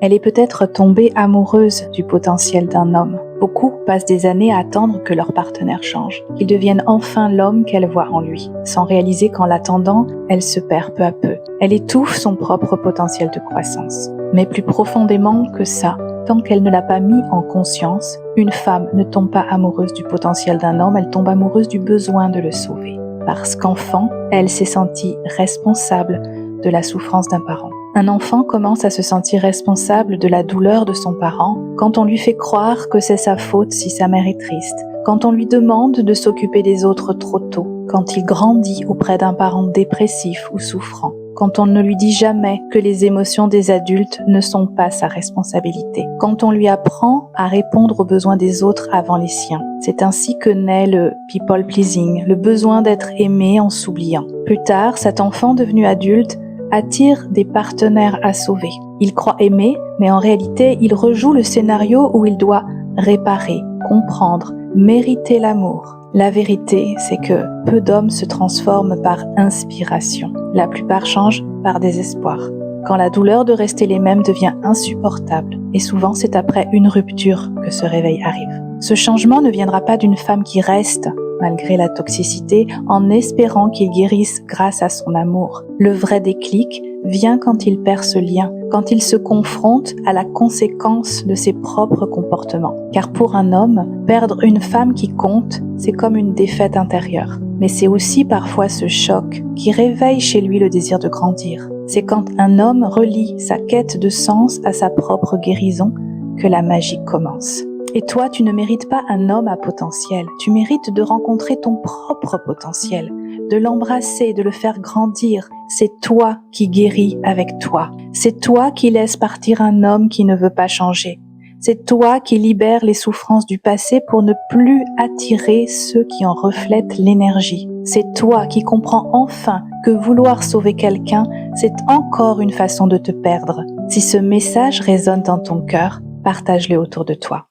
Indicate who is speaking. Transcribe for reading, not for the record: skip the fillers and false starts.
Speaker 1: Elle est peut-être tombée amoureuse du potentiel d'un homme. Beaucoup passent des années à attendre que leur partenaire change, qu'il devienne enfin l'homme qu'elle voit en lui, sans réaliser qu'en l'attendant, elle se perd peu à peu. Elle étouffe son propre potentiel de croissance. Mais plus profondément que ça, tant qu'elle ne l'a pas mis en conscience, une femme ne tombe pas amoureuse du potentiel d'un homme, elle tombe amoureuse du besoin de le sauver. Parce qu'enfant, elle s'est sentie responsable de la souffrance d'un parent. Un enfant commence à se sentir responsable de la douleur de son parent quand on lui fait croire que c'est sa faute si sa mère est triste, quand on lui demande de s'occuper des autres trop tôt, quand il grandit auprès d'un parent dépressif ou souffrant, quand on ne lui dit jamais que les émotions des adultes ne sont pas sa responsabilité, quand on lui apprend à répondre aux besoins des autres avant les siens. C'est ainsi que naît le people pleasing, le besoin d'être aimé en s'oubliant. Plus tard, cet enfant devenu adulte attire des partenaires à sauver. Il croit aimer, mais en réalité, il rejoue le scénario où il doit réparer, comprendre, mériter l'amour. La vérité, c'est que peu d'hommes se transforment par inspiration. La plupart changent par désespoir. Quand la douleur de rester les mêmes devient insupportable, et souvent c'est après une rupture que ce réveil arrive. Ce changement ne viendra pas d'une femme qui reste, malgré la toxicité, en espérant qu'il guérisse grâce à son amour. Le vrai déclic vient quand il perd ce lien, quand il se confronte à la conséquence de ses propres comportements. Car pour un homme, perdre une femme qui compte, c'est comme une défaite intérieure. Mais c'est aussi parfois ce choc qui réveille chez lui le désir de grandir. C'est quand un homme relie sa quête de sens à sa propre guérison que la magie commence. Et toi, tu ne mérites pas un homme à potentiel. Tu mérites de rencontrer ton propre potentiel, de l'embrasser, de le faire grandir. C'est toi qui guéris avec toi. C'est toi qui laisses partir un homme qui ne veut pas changer. C'est toi qui libères les souffrances du passé pour ne plus attirer ceux qui en reflètent l'énergie. C'est toi qui comprends enfin que vouloir sauver quelqu'un, c'est encore une façon de te perdre. Si ce message résonne dans ton cœur, partage-le autour de toi.